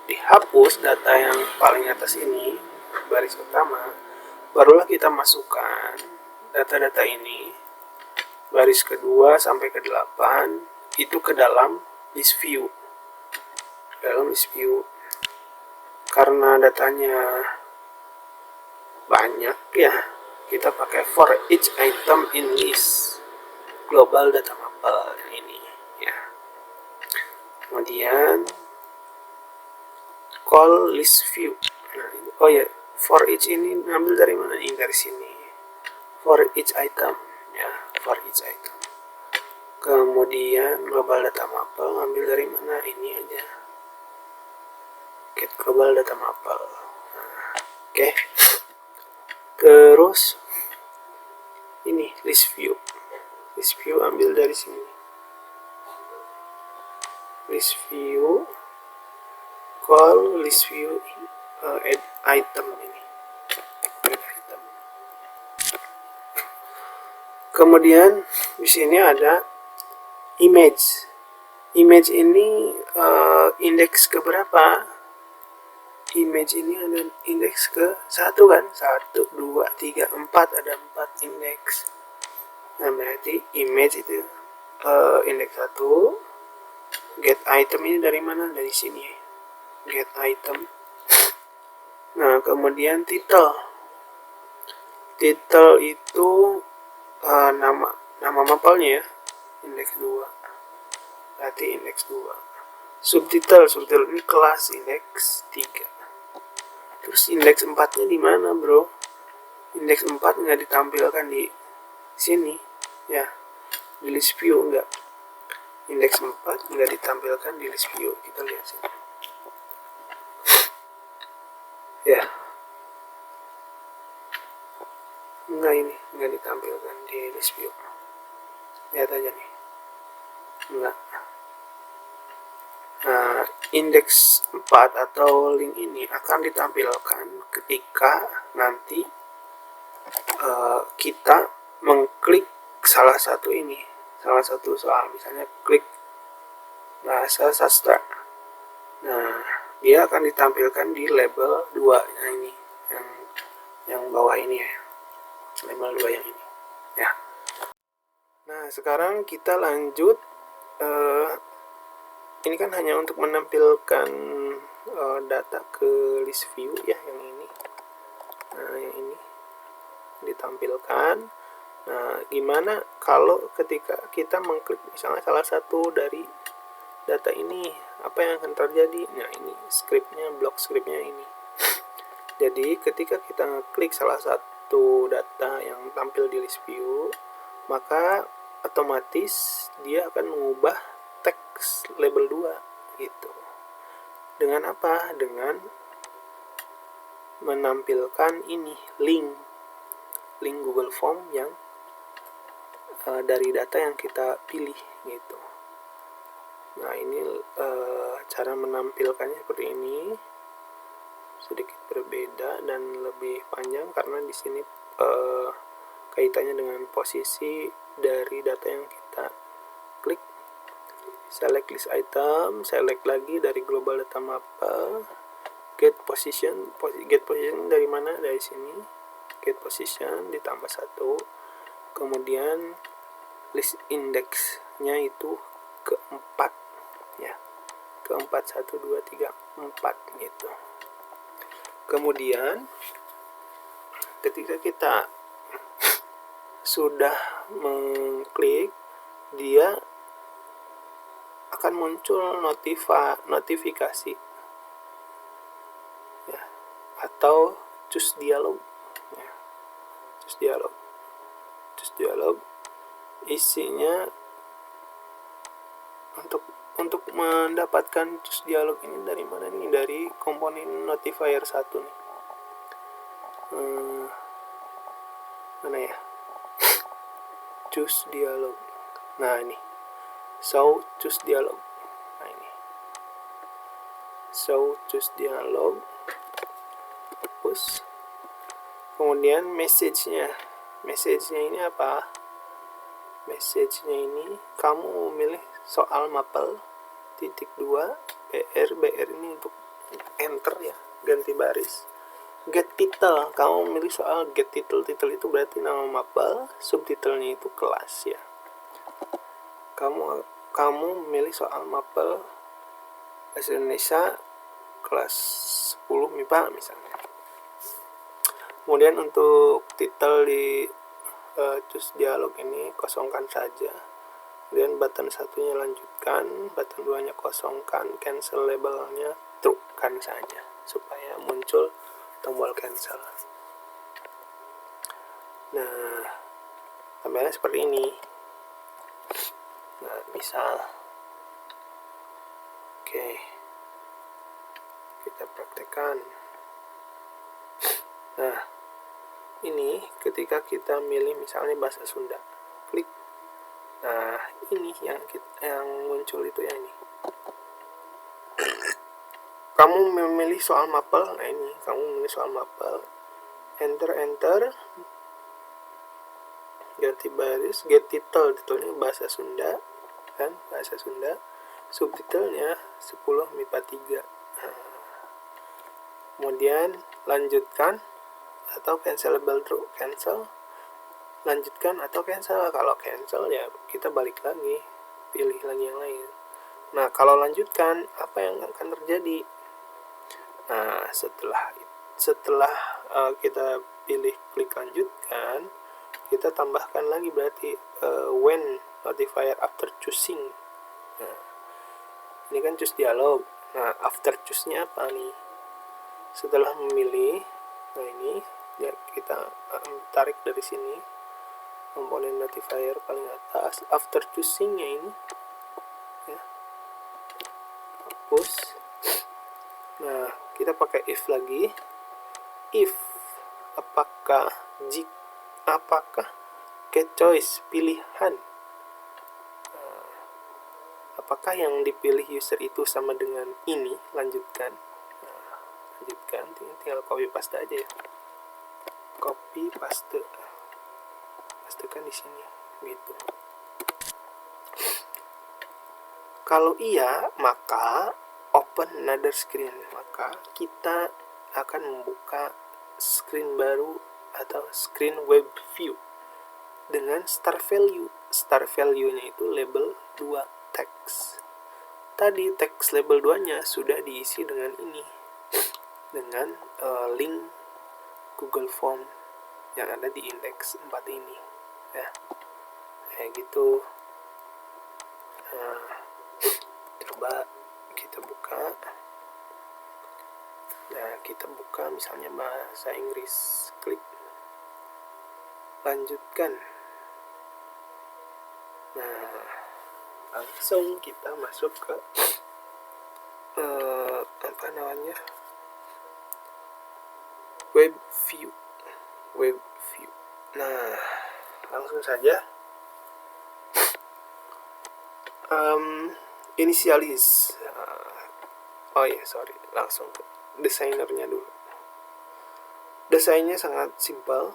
[SPEAKER 2] dihapus data yang paling atas ini, baris utama, barulah kita masukkan data-data ini, baris kedua sampai ke 8, itu ke dalam list view. Dalam list view. Karena datanya banyak ya, kita pakai for each item in list global data mapel yang ini ya. Kemudian call list view. Nah, oh ya, for each ini ngambil dari mana? Ini dari sini. For each item ya, for each item. Kemudian global data mapel ngambil dari mana? Ini aja. Get global data mapel. Nah, oke. Terus ini list view. List view ambil dari sini. List view call list view add item ini. Add item. Kemudian di sini ada image. Image ini indeks ke berapa? Image ini ada indeks ke 1 kan? 1, 2, 3, 4, ada 4 indeks. Nah berarti image itu indeks 1. Get item ini dari mana? Dari sini. Get item. Nah kemudian title. Title itu nama mapelnya ya, indeks 2. Berarti indeks 2. Subtitle ini kelas indeks 3. Terus indeks 4-nya di mana, bro? Indeks 4 nggak ditampilkan di sini ya, di list view enggak. Indeks 4 nggak ditampilkan di list view. Kita lihat sini ya, nggak ditampilkan di list view. Lihat aja nih, enggak. Nah, indeks 4 atau link ini akan ditampilkan ketika nanti kita mengklik salah satu ini, salah satu soal, misalnya klik bahasa sastra. Nah, dia akan ditampilkan di label 2. Nah, ini yang bawah ini ya, label 2 yang ini ya. Nah, sekarang kita lanjut. Ini kan hanya untuk menampilkan data ke list view ya, yang ini. Nah, yang ini ditampilkan. Nah, gimana kalau ketika kita mengklik misalnya salah satu dari data ini, apa yang akan terjadi? Nah, ini scriptnya, blok scriptnya ini. Jadi, ketika kita klik salah satu data yang tampil di list view, maka otomatis dia akan mengubah teks label 2 gitu. Dengan apa? Dengan menampilkan ini link Google Form yang dari data yang kita pilih gitu. Nah, ini cara menampilkannya seperti ini, sedikit berbeda dan lebih panjang karena di sini kaitannya dengan posisi dari data yang kita klik. Select list item, select lagi dari global data mapper, get position dari mana? Dari sini. Get position ditambah 1. Kemudian list indexnya itu keempat ya. Keempat 1 2 3 4 gitu. Kemudian ketika kita sudah mengklik, dia akan muncul notifikasi ya, atau choose dialog ya. Choose dialog isinya untuk mendapatkan choose dialog ini dari mana nih? Dari komponen notifier 1 nih. Mana ya? Choose dialog. Nah, ini. Show choose dialog. Nah, ini. Show choose dialog. Hapus. Kemudian message-nya. Message-nya ini apa? Message-nya ini kamu memilih soal mapel -2 BR ini untuk enter ya, ganti baris. Get title, kamu memilih soal get title. Title itu berarti nama mapel, subtitlenya itu kelas ya. Kamu memilih soal mapel bahasa Indonesia kelas 10 MIPA misalnya. Kemudian untuk title di choose dialog ini kosongkan saja. Kemudian button satunya lanjutkan, button 2-nya kosongkan, cancel labelnya true kan saja supaya muncul tombol cancel. Nah, tampilannya seperti ini. Nah, misal oke, kita praktekkan. Nah, ini ketika kita milih misalnya bahasa Sunda, klik. Nah, ini yang muncul itu ya ini. Kamu memilih soal mapel, nah ini kamu memilih soal mapel, enter, ganti baris, get title, titelnya bahasa Sunda, kan bahasa Sunda, subtitlenya 10 MIPA 3. Nah, kemudian lanjutkan atau cancelable true, cancel, lanjutkan atau cancel. Kalau cancel ya kita balik lagi, pilih lagi yang lain. Nah, kalau lanjutkan, apa yang akan terjadi? Nah, setelah kita pilih klik lanjutkan, kita tambahkan lagi berarti when notifier after choosing. Nah, ini kan choose dialog. Nah, after choose-nya apa nih? Setelah memilih, nah ini ya kita tarik dari sini komponen notifier paling atas. After choosing-nya ini ya, hapus. Nah, kita pakai if lagi. If apakah get choice pilihan, apakah yang dipilih user itu sama dengan ini, lanjutkan. Nah, lanjutkan, tinggal copy paste aja ya. Copy pastekan di sini gitu. Kalau iya, maka open another screen, maka kita akan membuka screen baru atau screen web view dengan start value. Start value-nya itu label 2 teks. Tadi teks label 2-nya sudah diisi dengan ini, dengan link Google Form yang ada di indeks 4 ini ya, kayak gitu. Nah, coba kita buka. Nah, kita buka misalnya bahasa Inggris, klik lanjutkan. Nah, langsung kita masuk ke web view. Nah, langsung saja inisialis. Langsung ke desainernya dulu. Desainnya sangat simpel,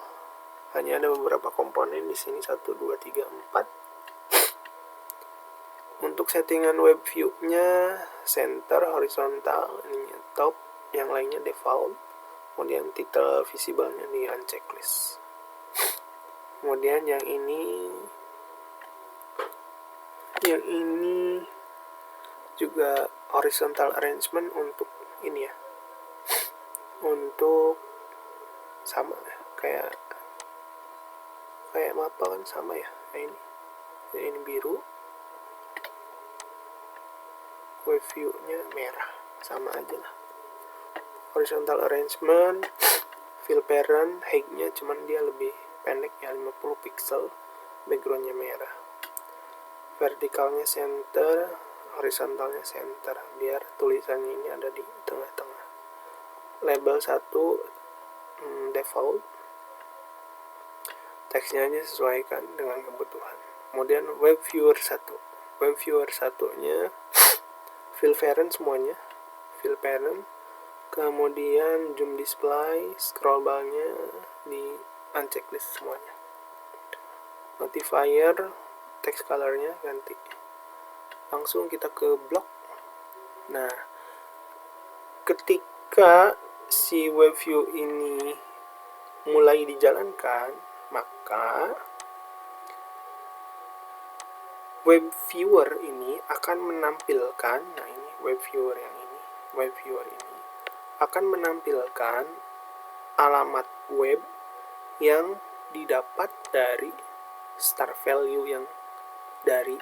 [SPEAKER 2] hanya ada beberapa komponen di sini, 1, 2, 3, 4. Untuk settingan web view-nya center, horizontal, ininya top, yang lainnya default. Kemudian title visible-nya di unchecklist. Kemudian yang ini juga horizontal arrangement untuk ini ya, untuk sama ya, kayak mapa kan sama ya. Ini biru, web view-nya merah, sama aja lah. Horizontal arrangement, fill parent, height-nya cuman dia lebih pendek ya, 50 pixel, background-nya merah. Vertikalnya center, horizontalnya center, biar tulisannya ini ada di tengah-tengah. Label 1 default, teksnya aja sesuaikan dengan kebutuhan. Kemudian web viewer 1 nya fill parent semuanya, fill parent. Kemudian zoom display, scroll bar-nya di unchecklist semuanya. Notifier, text color-nya ganti. Langsung kita ke blok. Nah, ketika si web view ini mulai dijalankan, maka web viewer ini akan menampilkan, nah ini web viewer ini akan menampilkan alamat web yang didapat dari start value yang dari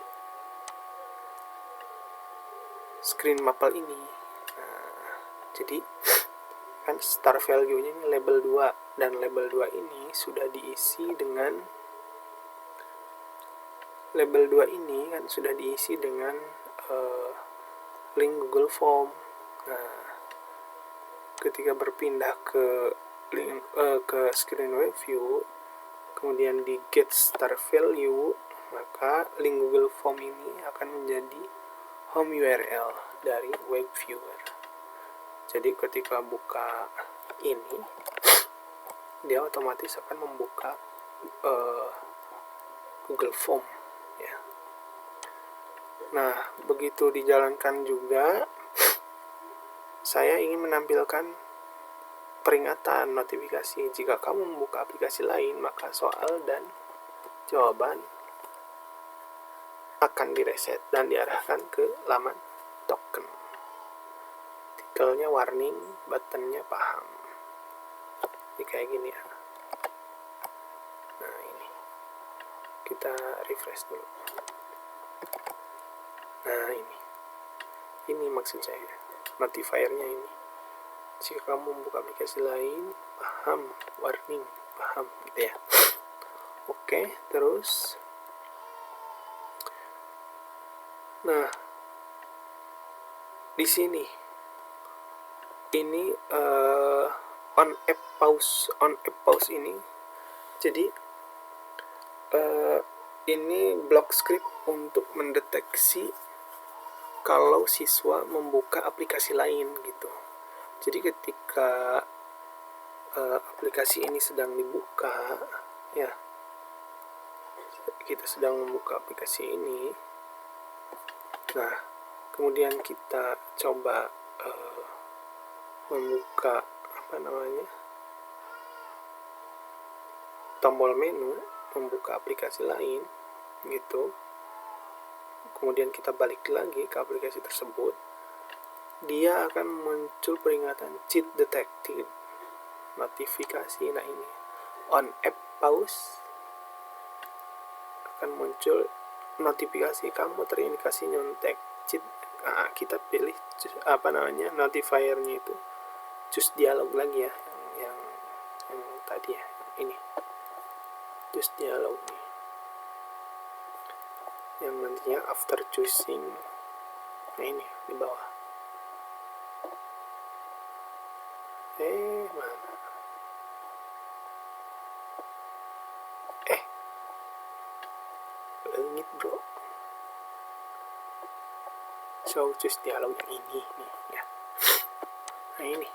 [SPEAKER 2] screen maple ini. Nah, jadi kan start value-nya ini label 2, dan label 2 ini sudah diisi dengan link Google Form. Nah, ketika berpindah ke screen web view, kemudian di get start value, maka link Google Form ini akan menjadi home URL dari web viewer. Jadi ketika buka ini, dia otomatis akan membuka Google Form ya. Nah, begitu dijalankan juga, saya ingin menampilkan peringatan notifikasi jika kamu membuka aplikasi lain, maka soal dan jawaban akan direset dan diarahkan ke laman token. Titelnya warning, buttonnya paham. Jadi kayak gini ya. Nah, ini kita refresh dulu. Nah, ini maksud saya, notifiernya ini. Jika kamu membuka aplikasi lain, paham, warning, paham, gitu ya. Oke, terus. Nah, di sini ini on app pause ini. Jadi ini block script untuk mendeteksi kalau siswa membuka aplikasi lain gitu. Jadi ketika aplikasi ini sedang dibuka, ya, kita sedang membuka aplikasi ini. Nah, kemudian kita coba membuka tombol menu, membuka aplikasi lain gitu. Kemudian kita balik lagi ke aplikasi tersebut, dia akan muncul peringatan cheat detected, notifikasi. Nah, ini on app pause akan muncul notifikasi kamu terindikasi nyontek cheat. Nah, kita pilih notifiernya itu choose dialog lagi ya, yang tadi ya, ini choose dialog nih. yang nantinya after choosing. Nah ini di bawah. Mana? Langit bro. So choose dialog yang ini nih ya. Nah ini.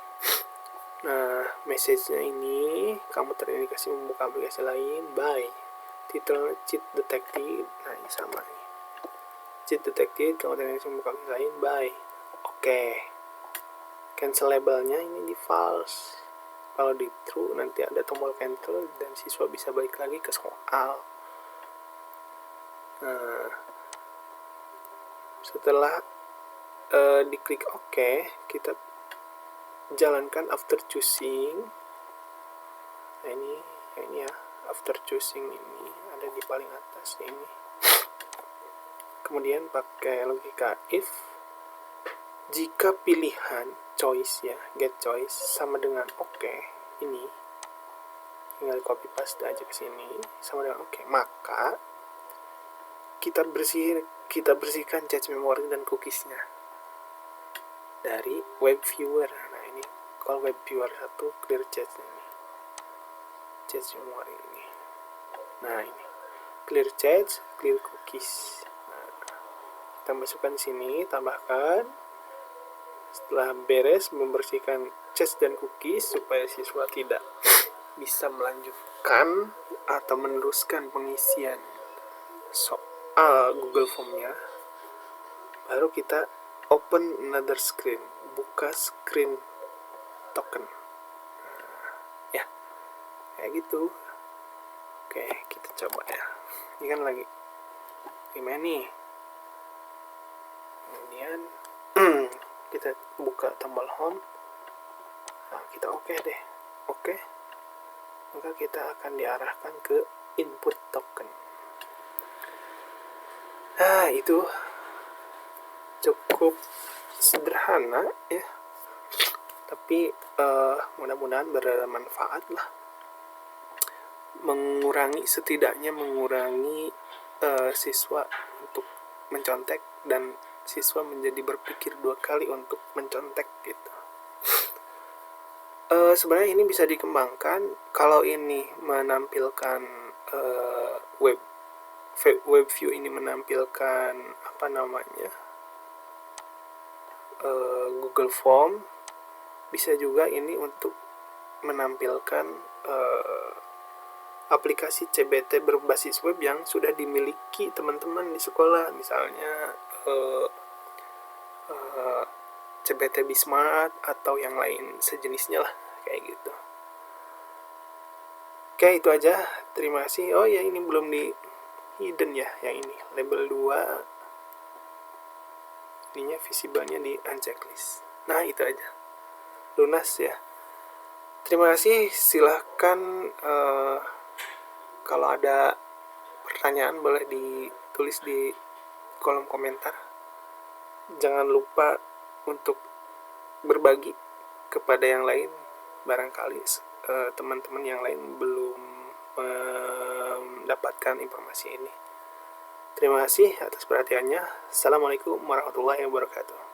[SPEAKER 2] Nah, message-nya ini, kamu terindikasi membuka aplikasi lain, bye. Title cheat detected, nah ini sama nih. Cheat detected, kamu terindikasi membuka aplikasi lain, bye. Oke. Cancel labelnya ini di false. Kalau di true, nanti ada tombol cancel dan siswa bisa balik lagi ke soal. Nah, setelah diklik OK, kita jalankan after choosing. Nah ini ya, after choosing ini ada di paling atas ini. Kemudian pakai logika if jika pilihan choice ya, get choice sama dengan OK ini, tinggal copy paste aja ke sini sama dengan OK, maka kita bersihkan cache memory dan cookiesnya dari web viewer. Nah ini kalau web viewer 1 clear cache ini, cache memory ini. Nah ini clear cache, clear cookies. Nah, kita masukkan di sini, tambahkan. Setelah beres membersihkan cache dan cookies supaya siswa tidak bisa melanjutkan atau meneruskan pengisian soal Google Form-nya, baru kita open another screen, buka screen token. Ya, kayak gitu. Oke, kita coba ya. Ini kan lagi gimana nih? Kemudian kita buka tombol home. Nah, kita oke deh. Oke. Maka kita akan diarahkan ke input token. Nah, itu cukup sederhana ya. Tapi mudah-mudahan bermanfaat lah. Setidaknya mengurangi siswa untuk mencontek dan siswa menjadi berpikir 2 kali untuk mencontek gitu. Sebenarnya ini bisa dikembangkan kalau ini menampilkan web view ini menampilkan Google Form, bisa juga ini untuk menampilkan aplikasi CBT berbasis web yang sudah dimiliki teman-teman di sekolah, misalnya CBT Bismart atau yang lain sejenisnya lah, kayak gitu. Oke, itu aja. Terima kasih. Oh ya, ini belum di hidden ya, yang ini label 2 ininya visible-nya di unchecklist. Nah, itu aja. Lunas ya. Terima kasih. Silahkan kalau ada pertanyaan boleh ditulis di kolom komentar. Jangan lupa untuk berbagi kepada yang lain. Barangkali teman-teman yang lain belum mendapatkan informasi ini. Terima kasih atas perhatiannya. Assalamualaikum warahmatullahi wabarakatuh.